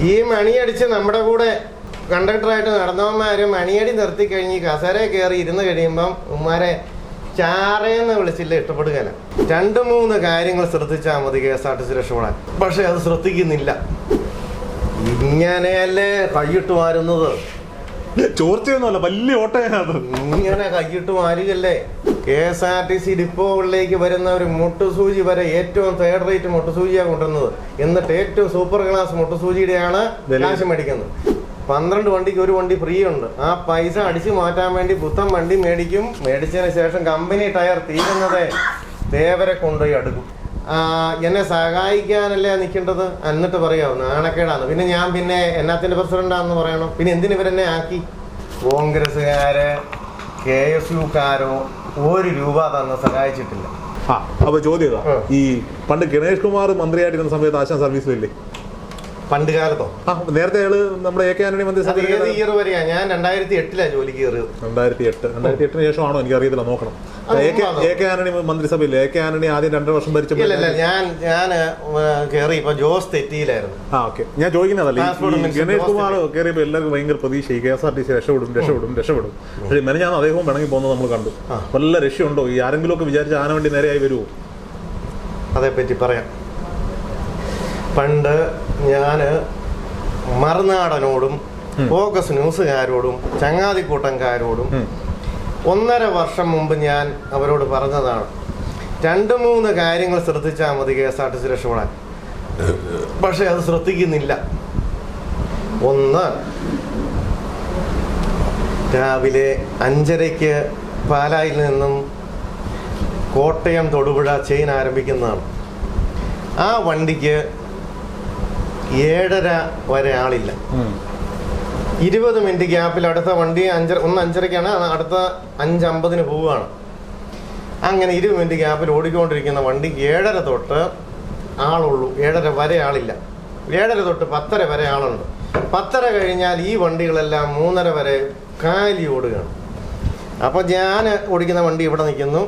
ഈ മണിയടിച്ച് നമ്മുടെ കൂടെ കണ്ടക്ടറായിട്ട് നടന്നവന്മാര് മണിയടി നിർത്തി കഴിഞ്ഞ് കസേര കയറി ഇരുന്ന് കഴിയുമ്പം ഉമ്മാരെ ചാറേന്ന് വിളിച്ചില്ല ഇഷ്ടപ്പെടുകയില്ല. 2-3 കാര്യങ്ങൾ ശ്രദ്ധിച്ചാൽ മതി KSRTC രക്ഷപ്പെടാൻ. പക്ഷെ അത് ശ്രദ്ധിക്കുന്നില്ല. ഇങ്ങനെയല്ലേ കൈയിട്ട് വാരുന്നത്? ചോർച്ചയൊന്നുമല്ല, വലിയ ഓട്ടയാണ്. ഇങ്ങനെ കൈയിട്ട് വാരുകല്ലേ. KSRTC ഡിപ്പോകളിലേക്ക് വരുന്ന ഒരു മുട്ടുസൂചി വരെ ഏറ്റവും 3rd റേറ്റ് മുട്ടുസൂചിയാണ് കൊണ്ടുവന്നത്. എന്നിട്ട് ഏറ്റവും സൂപ്പർ ക്ലാസ് മുട്ടുസൂചിയുടെയാണ് കാശ് മേടിക്കുന്നത്. 12 വണ്ടിക്ക് ഒരു വണ്ടി ഫ്രീ ഉണ്ട്. ആ പൈസ അടിച്ചു മാറ്റാൻ വേണ്ടി പുത്തൻ വണ്ടി മേടിക്കും. മേടിച്ചതിന് ശേഷം കമ്പനി ടയർ തീരുന്നത് തേവരെ കൊണ്ടുപോയി അടുക്കും. എന്നെ സഹായിക്കാനല്ലേ നിൽക്കേണ്ടത്? എന്നിട്ട് പറയാമോ നാണക്കേടാണ്. പിന്നെ ഞാൻ പിന്നെ എന്നാത്തിന്റെ പ്രസിഡന്റാന്ന് പറയണം? പിന്നെ എന്തിനു ഇവരെന്നെ ആക്കി? കോൺഗ്രസ്സുകാര് KSUക്കാരോ 1 രൂപ തന്നെ സഹായിച്ചിട്ടില്ല. അപ്പൊ ചോദ്യം, ഈ പണ്ട് ഗണേഷ് കുമാർ മന്ത്രിയായിട്ടിരുന്ന സമയത്ത് ആശാൻ സർവീസിലില്ലേ? പണ്ട് കാലത്തോ? നേരത്തെ അയാള് നമ്മുടെ AK ആന്റണി മന്ത്രിസഭ ഇയർ വരെയാ. ഞാൻ 2008 ജോലിക്ക് കയറിയത്. 2008 ശേഷമാണോ? എനിക്ക് അറിയത്തില്ല, നോക്കണം. AK ആന്റണി മന്ത്രിസഭയില്ലേ? AK ആന്റണി ആദ്യം 2 വർഷം ഭരിച്ചപ്പോൾ ഞാൻ കയറി ഇപ്പൊ ജോസ് തെറ്റിയിലായിരുന്നു. ഓക്കെ, ഞാൻ ചോദിക്കുന്നതല്ല. ഗണേഷ് കുമാർ കയറിയപ്പോൾ എല്ലാവർക്കും ഭയങ്കര പ്രതീക്ഷ KSRTC രക്ഷപ്പെടും. പക്ഷേ ഞാൻ അദ്ദേഹവും പിണങ്ങി പോകുന്നത് നമ്മൾ കണ്ടു. വല്ല രക്ഷയുണ്ടോ? ഈ ആരെങ്കിലും ഒക്കെ വിചാരിച്ച ആന വണ്ടി നേരെയായി വരുമോ? അതേപ്പറ്റി പറയാം. പണ്ട് ഞാൻ മറുനാടനോടും ഫോക്കസ് ന്യൂസുകാരോടും ചങ്ങാതിക്കൂട്ടംകാരോടും 1.5 വർഷം മുമ്പ് ഞാൻ അവരോട് പറഞ്ഞതാണ്, 2-3 കാര്യങ്ങൾ ശ്രദ്ധിച്ചാൽ മതി KSRTC രക്ഷപ്പെടാൻ. പക്ഷെ അത് ശ്രദ്ധിക്കുന്നില്ല. ഒന്ന്, രാവിലെ 5:30 പാലായിൽ നിന്നും കോട്ടയം തൊടുപുഴ ചെയിൻ ആരംഭിക്കുന്നതാണ്. ആ വണ്ടിക്ക് 7:30 വരെ ആളില്ല. 20 മിനിറ്റ് ഗ്യാപ്പിൽ അടുത്ത വണ്ടി 5:30ക്കാണ്, അടുത്ത 5:50 പോവുകയാണ്. അങ്ങനെ 20 മിനിറ്റ് ഗ്യാപ്പിൽ ഓടിക്കൊണ്ടിരിക്കുന്ന വണ്ടിക്ക് 7:30 തൊട്ട് ആളുള്ളൂ. 7:30 വരെ ആളില്ല. 7:30 തൊട്ട് 10:30 വരെ ആളുണ്ട്. 10:30 കഴിഞ്ഞാൽ ഈ വണ്ടികളെല്ലാം 3:30 വരെ കാലി ഓടുകയാണ്. അപ്പോൾ ഞാൻ ഓടിക്കുന്ന വണ്ടി ഇവിടെ നിൽക്കുന്നു.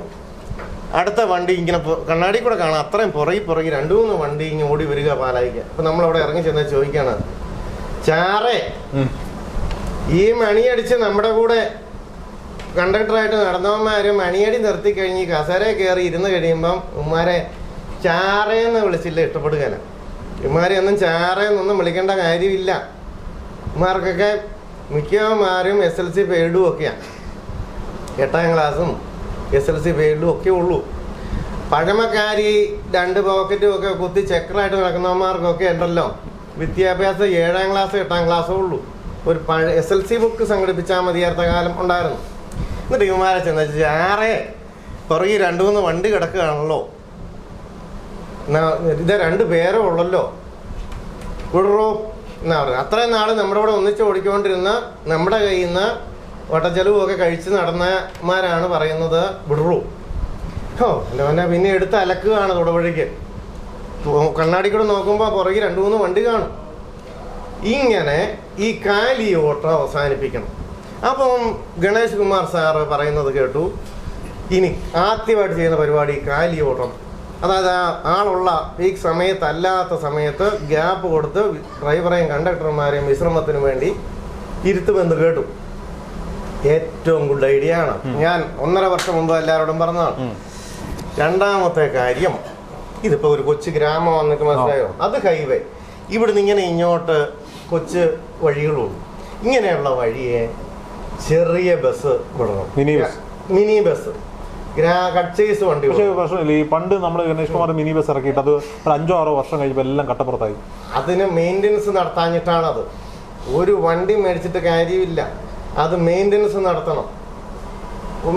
അടുത്ത വണ്ടി ഇങ്ങനെ കണ്ണാടി കൂടെ കാണാം, അത്രയും പുറകെ 2-3 വണ്ടി ഇങ്ങനെ ഓടി വരിക പാലായിക്കുക. അപ്പം നമ്മളവിടെ ഇറങ്ങി ചെന്ന് ചോദിക്കാണ്, ചാറേ ഈ മണിയടിച്ച് നമ്മുടെ കൂടെ കണ്ടക്ടറായിട്ട് നടന്നവന്മാര് മണിയടി നിർത്തി കഴിഞ്ഞ് കസേര കയറി ഇരുന്ന് കഴിയുമ്പം ഉമ്മാരെ ചാറേന്ന് വിളിച്ചില്ല ഇഷ്ടപ്പെടുകയില്ല. ഉമ്മാരെ ഒന്നും ചാറേന്നൊന്നും വിളിക്കേണ്ട കാര്യമില്ല. ഉമ്മാർക്കൊക്കെ മിക്കവന്മാരും SLC ഫെയിൽഡും ഒക്കെയാണ്. 8ാം ക്ലാസ്സും SLC ഫെയിൽഡും ഒക്കെ ഉള്ളൂ. പഴമക്കാരി 2 പോക്കറ്റും ഒക്കെ കുത്തി ചക്രായിട്ട് നടക്കുന്നവന്മാർക്കൊക്കെ ഉണ്ടല്ലോ വിദ്യാഭ്യാസം 7ാം ക്ലാസ് 8ാം ക്ലാസ്സേ ഉള്ളൂ. ഒരു SLC ബുക്ക് സംഘടിപ്പിച്ചാൽ മതിയായിരുന്ന കാലം ഉണ്ടായിരുന്നു. എന്നിട്ട് ഇവന്മാരെ ചെന്ന് ചാറേ പുറകെ 2-3 വണ്ടി കിടക്കുകയാണല്ലോ, ഇത് 2 പേരേ ഉള്ളല്ലോ വിടറോ എന്നാ പറയുന്നത്. അത്രയും നാൾ നമ്മുടെ കൂടെ ഒന്നിച്ച് ഓടിക്കൊണ്ടിരുന്ന നമ്മുടെ കയ്യിൽ നിന്ന് വട്ടച്ചെലവും കഴിച്ച് നടന്നമാരാണ് പറയുന്നത് വിടറൂ. എൻ്റെ പിന്നെ എടുത്ത് അലക്കുകയാണ് തൊടുപുഴയ്ക്ക്. കണ്ണാടി കൂടെ നോക്കുമ്പോൾ പുറകെ 2-3 വണ്ടി കാണും. ഇങ്ങനെ ഈ കാലി ഓട്ടം അവസാനിപ്പിക്കണം. അപ്പം ഗണേഷ് കുമാർ സാറ് പറയുന്നത് കേട്ടു, ഇനി ആദ്യമായിട്ട് ചെയ്യുന്ന പരിപാടി കാലി ഓട്ടം. അതായത് ആളുള്ള പീക്ക് സമയത്തല്ലാത്ത സമയത്ത് ഗ്യാപ്പ് കൊടുത്ത് ഡ്രൈവറെയും കണ്ടക്ടർമാരെയും വിശ്രമത്തിന് വേണ്ടി ഇരുത്തുമെന്ന് കേട്ടു. ഏറ്റവും ഗുഡ് ഐഡിയ ആണ്. ഞാൻ 1.5 വർഷം മുമ്പ് എല്ലാവരോടും പറഞ്ഞതാണ്. രണ്ടാമത്തെ കാര്യം, ഇതിപ്പോ ഒരു കൊച്ചു ഗ്രാമം വന്നിട്ട് മനസ്സിലായോ, അത് ഹൈവേ. ഇവിടുന്ന് ഇങ്ങനെ ഇങ്ങോട്ട് കൊച്ചു വഴികളുള്ളൂ. ഇങ്ങനെയുള്ള വഴിയെ ചെറിയ ബസ് വിടണം, മിനി ബസ്, കട്ട്ചേസ് വണ്ടി. പക്ഷേ പ്രശ്നമില്ല, ഈ പണ്ട് നമ്മൾ ഗണേഷ് കുമാർ മിനി ബസ് ഇറക്കിയിട്ട് അത് 5-6 വർഷം കഴിയുമ്പോൾ എല്ലാം കട്ടപ്പുറത്തായി. അതിന് മെയിൻ്റെനൻസ് നടത്താഞ്ഞിട്ടാണത്. ഒരു വണ്ടി മേടിച്ചിട്ട് കാര്യമില്ല, അത് മെയിൻ്റെനൻസ് നടത്തണം.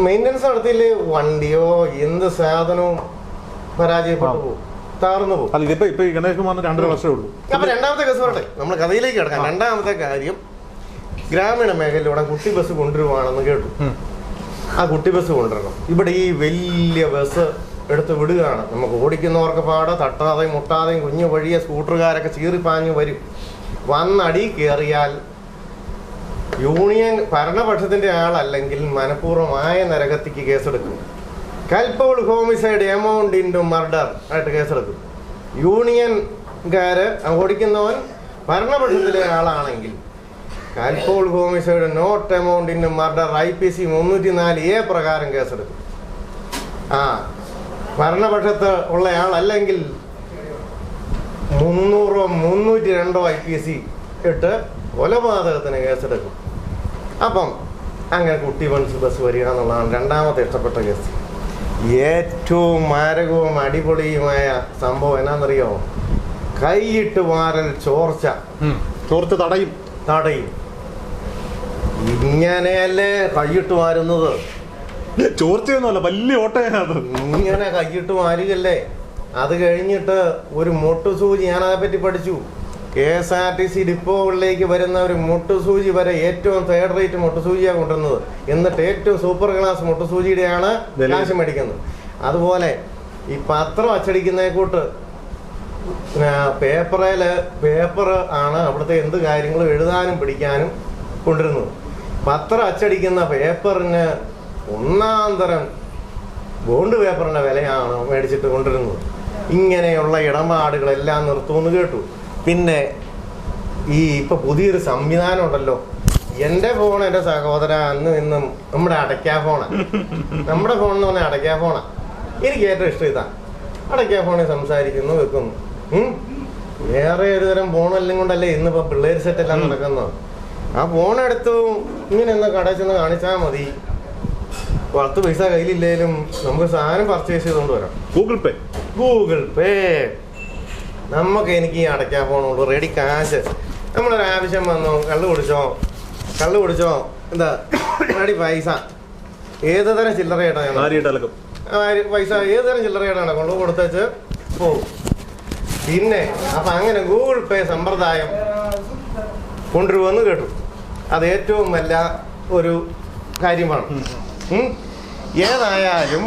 മെയിൻ്റെനൻസ് നടത്തിയില്ലേ വണ്ടിയോ എന്ത് സാധനവും പരാജയപ്പെട്ടു പോകും, തകർന്നു പോകും. ഗണേഷ് കുമാറിന് 2.5 വർഷമേ ഉള്ളൂ. അപ്പൊ രണ്ടാമത്തെ കേസ് പറട്ടെ, നമ്മൾ കഥയിലേക്ക് കിടക്കാം. രണ്ടാമത്തെ കാര്യം, ഗ്രാമീണ മേഖലയിലൂടെ കുട്ടി ബസ് കൊണ്ടുവരുവാണെന്ന് കേട്ടു. ആ കുട്ടി ബസ് കൊണ്ടുവരണം. ഇവിടെ ഈ വലിയ ബസ് എടുത്ത് വിടുകയാണ്. നമുക്ക് ഓടിക്കുന്നവർക്ക് പാടെ തട്ടാതെയും മുട്ടാതെയും കുഞ്ഞു വഴിയെ സ്കൂട്ടറുകാരൊക്കെ ചീറിപ്പാഞ്ഞു വരും. വന്നടി കയറിയാൽ യൂണിയൻ ഭരണപക്ഷത്തിന്റെ ആളല്ലെങ്കിൽ മനഃപൂർവ്വമായ നരകത്തിക്ക് കേസെടുക്കും. Culpable homicide amount into murder ആയിട്ട് കേസെടുക്കും. യൂണിയൻകാര് ഓടിക്കുന്നവൻ ഭരണപക്ഷത്തിലെ ആളാണെങ്കിൽ alcohol homicide not amount in murder IPC 304A പ്രകാരം കേസെടുക്കും. ഭരണപക്ഷത്ത് ഉള്ള ആളല്ലെങ്കിൽ 300 302 IPC ഇട്ട് കൊലപാതകത്തിന് കേസെടുക്കും. അപ്പം അങ്ങനെ കുട്ടി ബസ് വരിക എന്നുള്ളതാണ് രണ്ടാമത്തെ ഇഷ്ടപ്പെട്ട കേസ്. ഏറ്റവും മാരകവും അടിപൊളിയുമായ സംഭവം എന്നാണെന്നറിയോ? കൈയിട്ട് വാരൽ ചോർച്ച തടയും. ഇങ്ങനെയല്ലേ കൈയിട്ട് വാരുന്നത്? ചോർച്ചയൊന്നുമല്ല, വലിയ ഓട്ടയാണ്. ഇങ്ങനെ കൈയിട്ട് വാരുകയല്ലേ. അത് കഴിഞ്ഞിട്ട് ഒരു മുട്ടുസൂചി, ഞാനതേപ്പറ്റി പഠിച്ചു. KSRTC ഡിപ്പോകളിലേക്ക് വരുന്ന ഒരു മുട്ടുസൂചി വരെ ഏറ്റവും തേർഡ് റേറ്റ് മുട്ടുസൂചിയാണ് കൊണ്ടുവരുന്നത്. എന്നിട്ട് ഏറ്റവും സൂപ്പർ ക്ലാസ് മുട്ടുസൂചിയുടെയാണ് കാശ് മേടിക്കുന്നത്. അതുപോലെ ഈ പത്രം അച്ചടിക്കുന്നതിനെ കൂട്ട് പേപ്പർ ആണ് അവിടുത്തെ എന്ത് കാര്യങ്ങളും എഴുതാനും പിടിക്കാനും കൊണ്ടിരുന്നത്. പത്രം അച്ചടിക്കുന്ന പേപ്പറിന് ഒന്നാം തരം ബോണ്ട് പേപ്പറിന്റെ വിലയാണ് മേടിച്ചിട്ട് കൊണ്ടിരുന്നത്. ഇങ്ങനെയുള്ള ഇടപാടുകളെല്ലാം നിർത്തുമെന്ന് കേട്ടു. പിന്നെ ഇപ്പൊ പുതിയൊരു സംവിധാനം ഉണ്ടല്ലോ. എൻ്റെ ഫോൺ എൻ്റെ സഹോദര അന്നും ഇന്നും നമ്മുടെ അടയ്ക്കാ ഫോണാണ്. നമ്മുടെ ഫോൺ എന്ന് പറഞ്ഞാൽ അടയ്ക്കാ ഫോണാണ്. എനിക്ക് ഏറ്റവും ഇഷ്ടം ഇതാണ്. അടയ്ക്കാ ഫോണിൽ സംസാരിക്കുന്നു, വെക്കുന്നു. വേറെ ഒരു തരം ഫോണെല്ലാം കൊണ്ടല്ലേ ഇന്നിപ്പോ പിള്ളേർ സെറ്റെല്ലാം നടക്കുന്നത്. ആ ഫോണെടുത്തു ഇങ്ങനെ ഒന്ന് കടയിൽ ചെന്ന് കാണിച്ചാൽ മതി. 10 പൈസ കയ്യിലില്ലേലും നമുക്ക് സാധനം പർച്ചേസ് ചെയ്തുകൊണ്ട് വരാം. ഗൂഗിൾ പേ എനിക്ക് ഈ അടയ്ക്കാൻ ഫോണുള്ളൂ. റെഡി കാശ്. നമ്മളൊരു ആവശ്യം വന്നു, കള്ളു കുടിച്ചോ എന്താ റെഡി പൈസ. ഏത് തരം ചില്ലറയായിട്ടാണ് പൈസ, ഏത് തരം ചില്ലറയായിട്ടാണ് കൊണ്ടു കൊടുത്തേച്ച് പോകും. പിന്നെ അപ്പം അങ്ങനെ ഗൂഗിൾ പേ സമ്പ്രദായം കൊണ്ടുവരുമെന്ന് കേട്ടു. അത് ഏറ്റവും നല്ല ഒരു കാര്യമാണ്. ഏതായാലും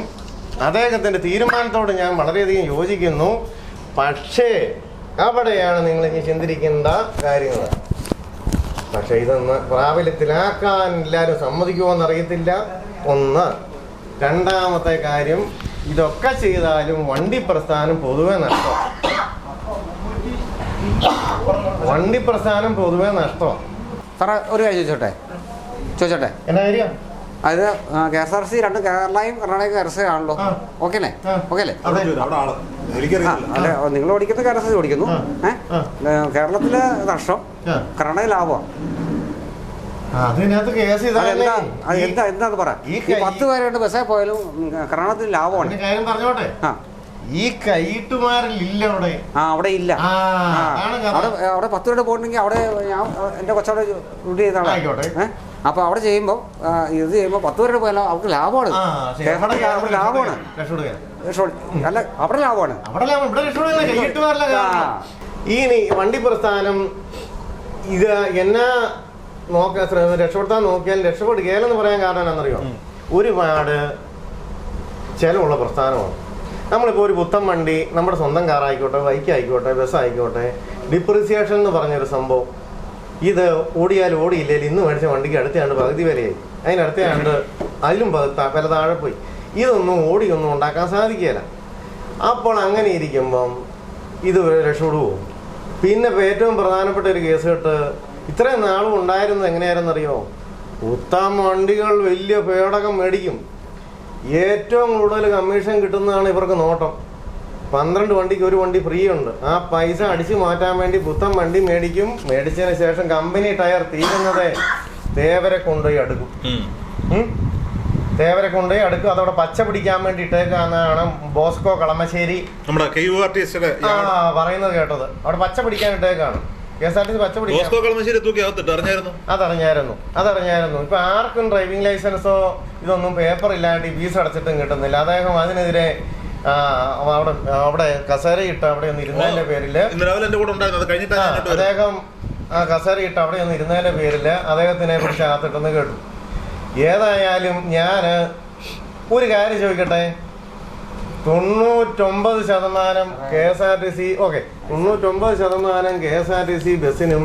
അദ്ദേഹത്തിൻ്റെ തീരുമാനത്തോട് ഞാൻ വളരെയധികം യോജിക്കുന്നു. പക്ഷേ അവിടെയാണ് നിങ്ങൾ ഇനി ചിന്തിക്കേണ്ട കാര്യങ്ങൾ. പക്ഷെ ഇതൊന്ന് പ്രാബല്യത്തിലാക്കാൻ എല്ലാവരും സമ്മതിക്കുമോയെന്നറിയത്തില്ല. ഒന്ന്. രണ്ടാമത്തെ കാര്യം, ഇതൊക്കെ ചെയ്താലും വണ്ടി പ്രസ്ഥാനം പൊതുവെ നഷ്ടം. സാറേ ഒരു കാര്യം ചോദിച്ചോട്ടെ എന്നാ കാര്യം? അത് KSRTC രണ്ടും കേരളയും കർണാടക KSRTC ആണല്ലോ. ഓക്കെ അല്ലേ? അല്ലെ, നിങ്ങൾ ഓടിക്കുന്ന KSRTC ഓടിക്കുന്നു. കേരളത്തിലെ നഷ്ടം, കർണാടക ലാഭമാണ്. എന്താന്ന് പറ. ഈ 10 പേരുണ്ട് ബസ്സേ പോയാലും കർണാടകത്തിൽ ലാഭമാണ്. ഈ കൈയിട്ടുമാരില്ല അവിടെ ഇല്ല. അവിടെ 10 പേരുടെ പോയിട്ടുണ്ടെങ്കിൽ അവിടെ ഞാൻ എൻ്റെ കൊച്ചവിടെ ഡ്യൂട്ടി ചെയ്താണ്. അപ്പൊ അവിടെ ചെയ്യുമ്പോൾ ഇത് ചെയ്യുമ്പോൾ 10 പേരുടെ പോയാലും അവർക്ക് ലാഭമാണ്. ലാഭമാണ്. അല്ല, അവിടെ ലാഭമാണ്. ഇനി വണ്ടി പ്രസ്ഥാനം ഇത് എന്നാ രക്ഷപ്പെടുത്താൻ നോക്കിയാൽ രക്ഷപ്പെടുകയെന്ന് പറയാൻ കാരണം എന്നാണെന്നറിയോ? ഒരുപാട് ചെലവുള്ള പ്രസ്ഥാനമാണ്. നമ്മളിപ്പോൾ ഒരു പുത്തൻ വണ്ടി, നമ്മുടെ സ്വന്തം കാറായിക്കോട്ടെ, ബൈക്കായിക്കോട്ടെ, ബസ്സായിക്കോട്ടെ, ഡിപ്രിസിയേഷൻ എന്ന് പറഞ്ഞൊരു സംഭവം. ഇത് ഓടിയാലും ഓടിയില്ലെങ്കിൽ ഇന്ന് മേടിച്ച വണ്ടിക്ക് അടുത്തയാണ്ട് പകുതി വിലയായി, അതിനടുത്തയാണ്ട് അതിലും വില താഴെ പോയി. ഇതൊന്നും ഓടിയൊന്നും ഉണ്ടാക്കാൻ സാധിക്കുകയില്ല. അപ്പോൾ അങ്ങനെ ഇരിക്കുമ്പം ഇത് രക്ഷപ്പെടുവോ? പിന്നെ ഏറ്റവും പ്രധാനപ്പെട്ട ഒരു കേസ് കേട്ട് ഇത്രയും നാളും ഉണ്ടായിരുന്നത് എങ്ങനെയായിരുന്നറിയോ? പുത്തൻ വണ്ടികൾ വലിയ പേടകം മേടിക്കും. ഏറ്റവും കൂടുതൽ കമ്മീഷൻ കിട്ടുന്നതാണ് ഇവർക്ക് നോട്ടം. 12 വണ്ടിക്ക് ഒരു വണ്ടി ഫ്രീ ഉണ്ട്. ആ പൈസ അടിച്ചു മാറ്റാൻ വേണ്ടി പുത്തൻ വണ്ടി മേടിക്കും. മേടിച്ചതിന് ശേഷം കമ്പനി ടയർ തീരുന്നത് തേവരെ കൊണ്ടുപോയി അടുക്കും. അതവിടെ പച്ച പിടിക്കാൻ വേണ്ടി ഇട്ടേക്കാന്നാണ് ബോസ്കോ കളമശ്ശേരി പറയുന്നത് കേട്ടത്. അവിടെ പച്ച പിടിക്കാൻ ഇട്ടേക്കാണ്. KSRTC പച്ച പിടിക്കാൻ അതറിഞ്ഞായിരുന്നു. ഇപ്പൊ ആർക്കും ഡ്രൈവിംഗ് ലൈസൻസോ ഇതൊന്നും പേപ്പർ ഇല്ലാണ്ട് ഫീസ് അടച്ചിട്ടും കിട്ടുന്നില്ല. അദ്ദേഹം അതിനെതിരെ അവിടെ കസേരയിട്ട് അവിടെ ഒന്ന് ഇരുന്നതിന്റെ പേരില് അദ്ദേഹം കസേരയിട്ട് അവിടെ ഒന്ന് ഇരുന്നതിന്റെ പേരില് അദ്ദേഹത്തിനെ കുറിച്ച് അകത്തിട്ടെന്ന് കേട്ടു. ഏതായാലും ഞാൻ ഒരു കാര്യം ചോദിക്കട്ടെ. 99% KSRTC 99% KSRTC ബസ്സിനും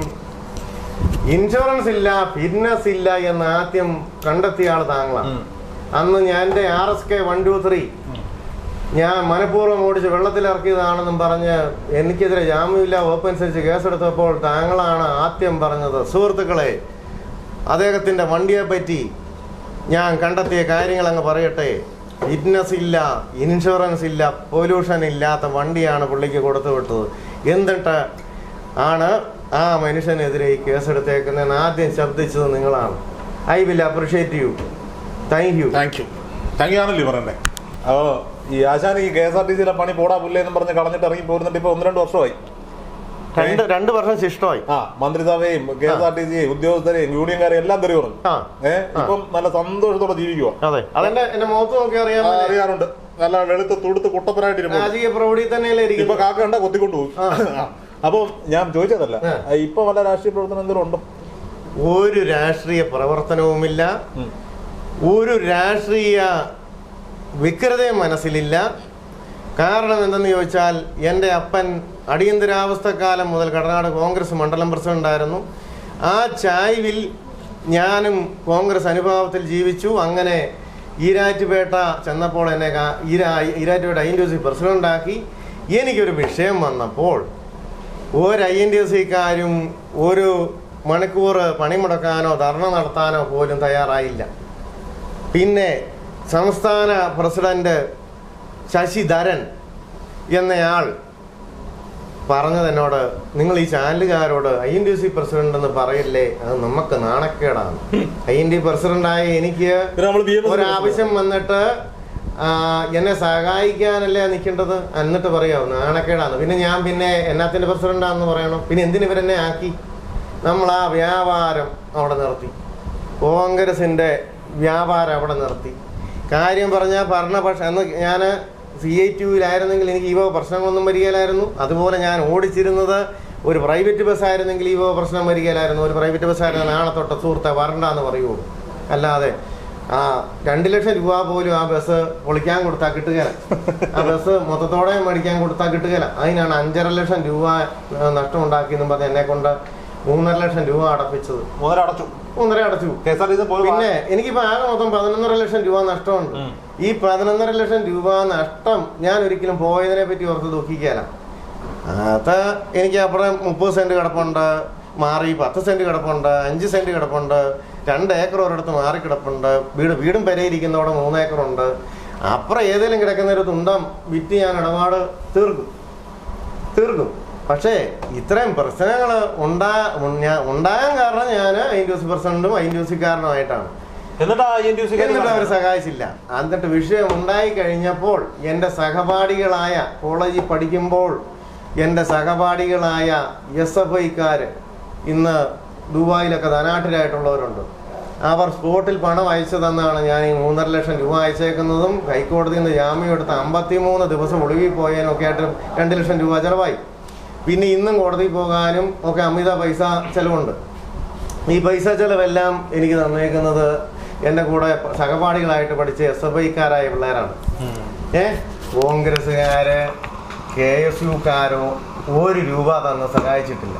ഇൻഷുറൻസ് ഇല്ല, ഫിറ്റ്നസ് ഇല്ല എന്ന് ആദ്യം കണ്ടെത്തിയ ആൾ താങ്കളാണ്. അന്ന് ഞാൻ എൻ്റെ RSK 123 ഞാൻ മനഃപൂർവ്വം ഓടിച്ച് വെള്ളത്തിലിറക്കിയതാണെന്നും പറഞ്ഞ് എനിക്കെതിരെ ജാമ്യമില്ല വകുപ്പ് അനുസരിച്ച് കേസെടുത്തപ്പോൾ താങ്കളാണ് ആദ്യം പറഞ്ഞത്. സുഹൃത്തുക്കളെ, അദ്ദേഹത്തിൻ്റെ വണ്ടിയെ പറ്റി ഞാൻ കണ്ടെത്തിയ കാര്യങ്ങൾ അങ്ങ് പറയട്ടെ. ഫിറ്റ്നസ് ഇല്ല, ഇൻഷുറൻസ് ഇല്ല, പൊല്യൂഷൻ ഇല്ലാത്ത വണ്ടിയാണ് പുള്ളിക്ക് കൊടുത്തു വിട്ടത്. എന്നിട്ട് ആണ് ആ മനുഷ്യനെതിരെ ഈ കേസെടുത്തേക്കുന്നതെന്ന് ആദ്യം ശബ്ദിച്ചത് നിങ്ങളാണ്. I will appreciate you. Thank you. Thank you ആണല്ലേ പറയണ്ടേ. അപ്പോൾ ഈ ആശാൻ ഈ KSRTC പണി പോടാ പുല്ലേ എന്ന് പറഞ്ഞ് കളഞ്ഞിട്ട് ഇറങ്ങി പോരുന്നിട്ട് ഇപ്പോൾ 1-2 വർഷമായി. 2 വർഷം ശിഷ്ടമായി. മന്ത്രിസഭയും KSRTC ഉദ്യോഗസ്ഥരെയും യൂണിയൻകാരെയും എല്ലാം തെറി പറഞ്ഞു. ഇപ്പം നല്ല സന്തോഷത്തോടെ ജീവിക്കുക. അതെ, അതെന്റെ എന്റെ മുഖത്ത് നോക്കി അറിയാറുണ്ട്. നല്ല വെളുത്ത് തുടുത്ത് കുട്ടപ്പനായിട്ടിരുന്നു. രാജകീയ പ്രൗഢി തന്നെയല്ലേ ഇപ്പൊ കാക്ക കണ്ട കൊത്തിക്കൊണ്ടു പോകും. അപ്പൊ ഞാൻ ചോദിച്ചതല്ല, ഇപ്പൊ വല്ല രാഷ്ട്രീയ പ്രവർത്തനം എന്തെങ്കിലും ഉണ്ടോ? ഒരു രാഷ്ട്രീയ പ്രവർത്തനവുമില്ല, ഒരു രാഷ്ട്രീയ വികൃതയും മനസ്സിലില്ല. കാരണം എന്തെന്ന് ചോദിച്ചാൽ എൻ്റെ അപ്പൻ അടിയന്തരാവസ്ഥക്കാലം മുതൽ കടനാട് കോൺഗ്രസ് മണ്ഡലം പ്രസിഡന്റായിരുന്നു. ആ ചായ്വിൽ ഞാനും കോൺഗ്രസ് അനുഭാവത്തിൽ ജീവിച്ചു. അങ്ങനെ ഈരാറ്റുപേട്ട ചെന്നപ്പോൾ എന്നെ ഈരാറ്റുപേട്ട INTUC പ്രസിഡന്റാക്കി. എനിക്കൊരു വിഷയം വന്നപ്പോൾ ഒരു INTUCക്കാരും ഒരു മണിക്കൂർ പണിമുടക്കാനോ ധർണ നടത്താനോ പോലും തയ്യാറായില്ല. പിന്നെ സംസ്ഥാന പ്രസിഡന്റ് ശശിധരൻ എന്നയാൾ പറഞ്ഞത് എന്നോട്, നിങ്ങൾ ഈ ചാനലുകാരോട് INTUC പ്രസിഡന്റ് എന്ന് പറയില്ലേ, അത് നമുക്ക് നാണക്കേടാണ്. INTUC പ്രസിഡന്റായ എനിക്ക് ഒരാവശ്യം വന്നിട്ട് എന്നെ സഹായിക്കാനല്ലേ നിൽക്കേണ്ടത്, എന്നിട്ട് പറയാമോ നാണക്കേടാണ്. പിന്നെ എന്നാത്തിന്റെ പ്രസിഡന്റാന്ന് പറയണം. പിന്നെ എന്തിനു ഇവരെന്നെ ആക്കി? നമ്മൾ ആ വ്യാപാരം അവിടെ നിർത്തി, കോൺഗ്രസിന്റെ വ്യാപാരം അവിടെ നിർത്തി. കാര്യം പറഞ്ഞാൽ ഭരണപക്ഷം അന്ന് ഞാൻ CITUവിലായിരുന്നെങ്കിൽ എനിക്ക് ഈ പ്രശ്നങ്ങളൊന്നും വരികയില്ലായിരുന്നു. അതുപോലെ ഞാൻ ഓടിച്ചിരുന്നത് ഒരു പ്രൈവറ്റ് ബസ്സായിരുന്നെങ്കിൽ ഈ പ്രശ്നം വരികയില്ലായിരുന്നു. ഒരു പ്രൈവറ്റ് ബസ്സായിരുന്നു നാളെ സുഹൃത്തെ വരണ്ടെന്ന് പറയുള്ളൂ. അല്ലാതെ 2 ലക്ഷം രൂപ പോലും ആ ബസ് പൊളിക്കാൻ കൊടുത്താൽ കിട്ടുകയില്ല. ആ ബസ് മൊത്തത്തോടെ മേടിക്കാൻ കൊടുത്താൽ കിട്ടുകയില്ല. അതിനാണ് 5.5 ലക്ഷം രൂപ നഷ്ടം ഉണ്ടാക്കിയെന്നും പറഞ്ഞ് എന്നെ കൊണ്ട് 3.5 ലക്ഷം രൂപ അടപ്പിച്ചത്. 3.5 അടച്ചു. പിന്നെ എനിക്കിപ്പോ ആകെ മൊത്തം 11.5 ലക്ഷം രൂപ നഷ്ടമുണ്ട്. ഈ 11.5 ലക്ഷം രൂപ നഷ്ടം ഞാൻ ഒരിക്കലും പോയതിനെ പറ്റി ഓർത്ത് ദുഃഖിക്കാല. അത് എനിക്ക് അപ്പുറം 30 സെന്റ് കിടപ്പുണ്ട്, മാറി 10 സെന്റ് കിടപ്പുണ്ട്, 5 സെന്റ് കിടപ്പുണ്ട്, 2 ഏക്കർ ഒരിടത്ത് മാറി കിടപ്പുണ്ട്, വീടും പെരയിരിക്കുന്നവിടെ 3 ഏക്കറുണ്ട്. അപ്പുറം ഏതെങ്കിലും കിടക്കുന്ന ഒരു തുണ്ടം വിറ്റ് ഞാൻ ഇടപാട് തീർക്കും. പക്ഷേ ഇത്രയും പ്രശ്നങ്ങൾ ഉണ്ടാകാൻ കാരണം ഞാൻ INTUC പ്രസിഡന്റും INTUCക്കാരനുമായിട്ടാണ്. എന്നിട്ട് അവർ സഹായിച്ചില്ല. എന്നിട്ട് വിഷയം ഉണ്ടായി കഴിഞ്ഞപ്പോൾ എൻ്റെ സഹപാഠികളായ കോളേജിൽ പഠിക്കുമ്പോൾ എൻ്റെ സഹപാഠികളായ SFIക്കാർ ഇന്ന് ദുബായിലൊക്കെ ധനാഠ്യരായിട്ടുള്ളവരുണ്ട്. അവർ സ്പോട്ടിൽ പണം അയച്ചു തന്നാണ് ഞാൻ ഈ 3.5 ലക്ഷം രൂപ അയച്ചേക്കുന്നതും ഹൈക്കോടതിയിൽ നിന്ന് ജാമ്യം എടുത്ത് 53 ദിവസം ഒളിവിൽ പോയതിനും ഒക്കെ ആയിട്ട് 2 ലക്ഷം രൂപ ചിലവായി. പിന്നെ ഇന്നും കോടതിയിൽ പോകാനും ഒക്കെ അമിത പൈസ ചിലവുണ്ട്. ഈ പൈസ ചിലവെല്ലാം എനിക്ക് തന്നേക്കുന്നത് എൻ്റെ കൂടെ സഹപാഠികളായിട്ട് പഠിച്ച SFIക്കാരായ പിള്ളേരാണ്. കോൺഗ്രസ്സുകാര് KSUക്കാരോ 1 രൂപ തന്ന് സഹായിച്ചിട്ടില്ല.